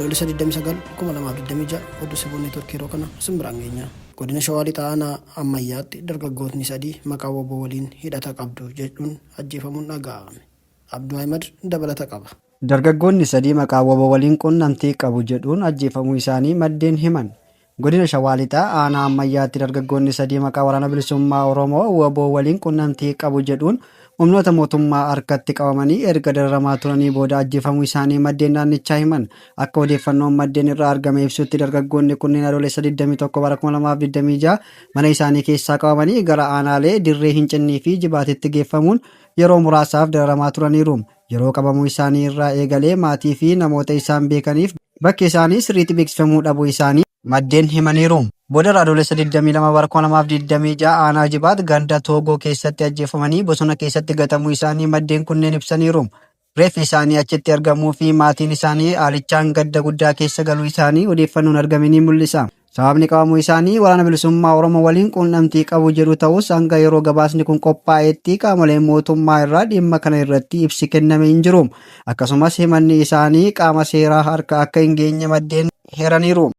Adoolessa 29 2026 oduu siboonni Turkii yeroo kana simbiraan geenya. Godina Shawaa Lixaa aanaa ammayyaatti dargaggootni sadii maqaa woboo waliin hidhata qabdu jedhuun ajjeefamuun dhaga'ame. Abduu Ahimad dabalata qaba. Dargaggoonni sadii maqaa woboo waliin quunnamtii qabu jedhuun ajjeefamuu isaanii maddeen himan. Godina Shawaa Lixaa aanaa ammayyaatti dargaggoonni sadii maqaa waraana bilisummaa Oromoo woboo waliin quunnamtii qabu jedhuun humnoota mootummaa harkatti qabamanii erga dararamaa turanii booda ajjeefamuu isaanii maddeen naannichaa himan. Akka odeeffannoon maddeen irraa argame ibsutti dargaggoonni kunneen adoolessa 21 bara 2026 mana isaanii keessaa qabamanii gara aanaalee dirree Hincinnii fi Jibaatitti geeffamuun yeroo muraasaaf dararamaa turaniiru. Yeroo qabamuu isaanii irraa eegalee maatii fi namoota isaan beekaniif bakki isaanii sirriitti beeksifamuu dhabuu isaanii maddeen himaniiru. Booda adoolessa 22 bara 2026 aanaa Jibaat ganda Toogoo keessatti ajjeefamanii bosona keessatti gatamuu isaanii maddeen kunneen ibsaniiru. Reeffi isaanii achitti argamuu fi maatiin isaanii haalichaan gadda guddaa keessa galuu isaanii odeeffannoon argame ni mul'isa. Sababni qabamuu isaanii waraana bilisummaa Oromoo waliin quunnamtii qabu jedhu ta'us hanga yeroo gabaasni kun qophaa'etti qaamoleen mootummaa irraa dhimma kana irratti ibsi kenname hin jiru. Akkasumas himanni isaanii qaama seeraa harka akka hin geenye maddeen heeraniiru.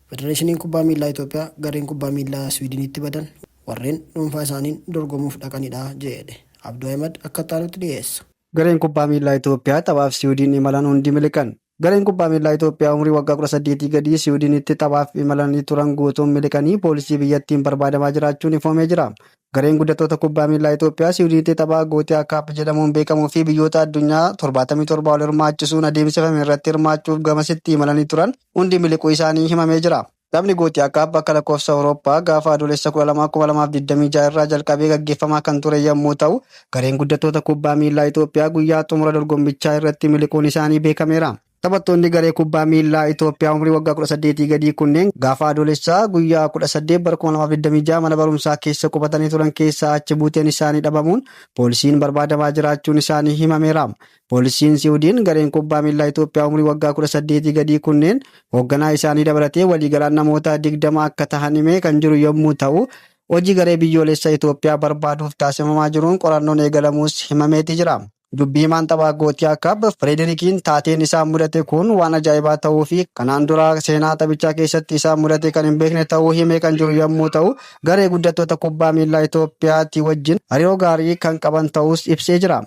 Federeeshiniin kubbaa miilaa Itoophiyaa gareen kubbaa miilaa Swiidinitti badan warreen dhuunfaa isaaniin dorgomuuf dhaqanidha jedhe. Abduu Ahimad akka taanutti dhiyeessa. Gareen kubbaa miilaa Itoophiyaa taphaaf Swiidin imalan hundi miliqan. Gareen kubbaa miilaa Itoophiyaa umurii waggaa 18 gadii Swiidinitti taphaaf imalanii turan guutuun miliqanii poolisii biyyattiin barbaadamaa jiraachuun ifamee jira. Gareen guddattoota kubbaa miilaa Itoophiyaa Swiidinitti taphaa Gootiyaa Kaap jedhamuun beekamuu fi biyyoota addunyaa 77 ol hirmaachisuun adeemsifame irratti hirmaachuuf gamasitti imalanii turan hundi miliquu isaanii himamee jira. Taphni Gootiyaa Kaap bakka lakkoofsa Awurooppaa gaafa adoolessa 12 irraa jalqabee gaggeeffamaa kan ture yommuu ta'u, gareen guddattoota kubbaa miilaa Itoophiyaa guyyaa xumura dorgommichaa irratti miliquun isaanii beekameera. Taphattoonni garee kubbaa miilaa Itoophiyaa umurii waggaa 18 gadii kunneen gaafa adoolessaa guyyaa 18 bara 2026 mana barumsaa keessa qubatanii turan keessaa achi buuteen isaanii dhabamuun poolisiin barbaadamaa jiraachuun isaanii himameera. Poolisiin Siwiidin gareen kubbaa miilaa Itoophiyaa umurii waggaa 18 gadii kunneen hoogganaa isaanii dabalatee waliigalaan namoota 20 akka tahan himee kan jiru yommuu ta'u, hojii garee biyyoolessa Itoophiyaa barbaaduuf taasifamaa jiruun qorannoon eegalamuus himameeti jira. Dubbii himaan taphaa Gootiyaa Kaap Fireederikiin taateen isaan mudate kun waan ajaa'ibaa ta'uu fi kanaan dura seenaa taphichaa keessatti isaan mudate kan hin beekne ta'uu himee kan jiru yommuu ta'u, garee guddattoota kubbaa miilaa Itoophiyaatti wajjin hariiroo gaarii kan qaban ta'us ibsee jira.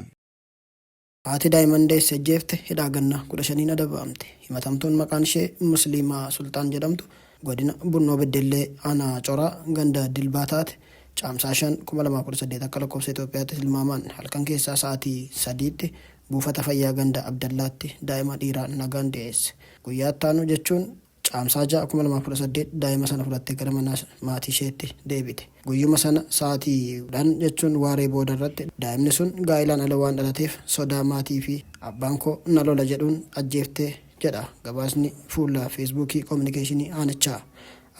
Haati daa'imman deesse jeefte hidhaa ganna 15 adabamte. Himatamtuun maqaan ishee Musliimaa Sultaan jedhamtu godina Bunnoo Beddellee aanaa Coraa ganda Dilbaataati. Caamsaa 5 2018 akka lakkoofsa Itoophiyaatti tilmaamaan halkan keessaa sa'aatii 3tti buufata fayyaa ganda Abdallaatti daa'ima dhiiraa nagaan deesse. Guyyaa ittaanu jechuun caamsaa 6 2018 daa'ima sana fudhattee gara mana maatii isheetti deebite. Guyyuma sana sa'aatii 10 jechuun waaree booda irratti daa'imni sun gaa'ilaan ala waan dhalateef sodaa maatii fi abbaan koo na lola jedhuun ajjeeftee jedha gabaasni fuula feesbuukii koominikeeshinii aanichaa.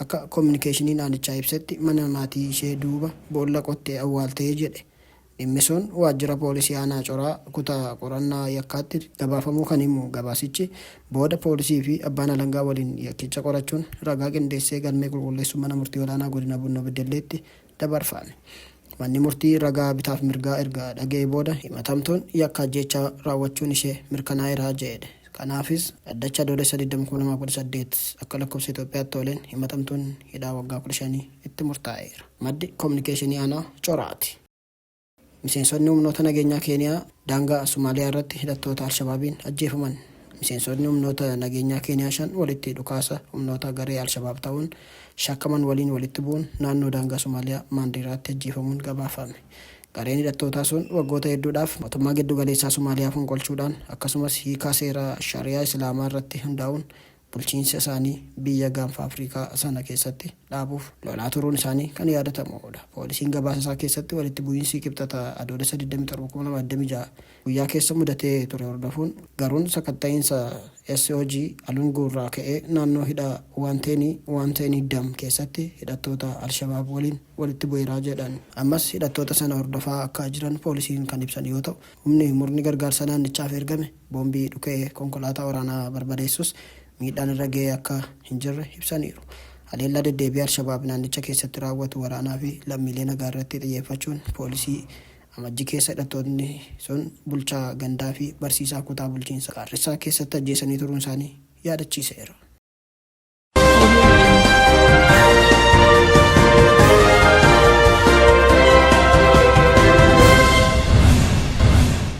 Akka koominikeeshiniin aanichaa ibsetti mana maatii ishee duuba boolla qottee awwaaltee jedhe. Dhimmi sun waajjira poolisii aanaa Coraa kutaa qorannaa yakkaatti gabaafamuu kan himu gabaasichi booda poolisii fi abbaan alangaa waliin yakkicha qorachuun ragaa qindeessee galmee qulqulleessuu mana murtii olaanaa godina Bunnoo Beddelleetti dabarfame. Manni murtii ragaa bitaaf mirgaa erga dhaga'ee booda himatamtuun yakka ajjeechaa raawwachuun ishee mirkanaa'eera jedhe. Kanaafis dhaddacha adoolessa 2018 akka lakkoofsa Itoophiyaatti ooleen himatamtuun hidhaa waggaa 15 itti murtaa'eera. Maddi koominikeeshinii aanaa Coraati. Miseensonni humnoota nageenyaa Keeniyaa daangaa Somaaliyaa irratti hidhattoota Alshabaabiin ajjeefaman. Miseensonni humnoota nageenyaa Keeniyaa 5 walitti dhukaasa humnoota garee Alshabaab ta'uun shakkaman waliin walitti bu'uun naannoo daangaa Somaaliyaa Maandeeraatti ajjeefamuun gabaafame. Gareen hidhattootaa sun waggoota hedduudhaaf mootummaa giddu galeessaa Somaaliyaa fonqolchuudhaan akkasumas hiikaa seeraa shariyaa Islaamaa irratti hundaa'uun bulchiinsa isaanii biyya gaanfa Afrikaa sana keessatti dhaabuuf lolaa turuun isaanii kan yaadatamudha. Poolisiin gabaasa isaa keessatti walitti bu'iinsi kibxata adoolessa 27 guyyaa keessa mudatee ture hordofuun garuun sakatta'iinsa SOG Alunguu irraa ka'ee naannoo hidha Waanteenii Dam keessatti hidhattoota Alshabaab waliin walitti bu'eeraa jedhan. Ammas hidhattoota sana hordofaa akka jiran poolisiin kan ibsan yoo ta'u, humni murni gargaarsa naannichaaf ergame boombii dhuka'ee konkolaataa waraanaa barbadeessus miidhaan irra ga'ee akka hin jirre ibsaniiru. Haleellaa deddeebii Alshabaab naannicha keessatti raawwatu waraanaa fi lammiilee nagaa irratti xiyyeeffachuun poolisii Amajjii keessa hidhattoonni sun bulchaa gandaa fi barsiisaa kutaa bulchiinsa Qaarressaa keessatti ajjeesanii turuun isaanii yaadachiiseera.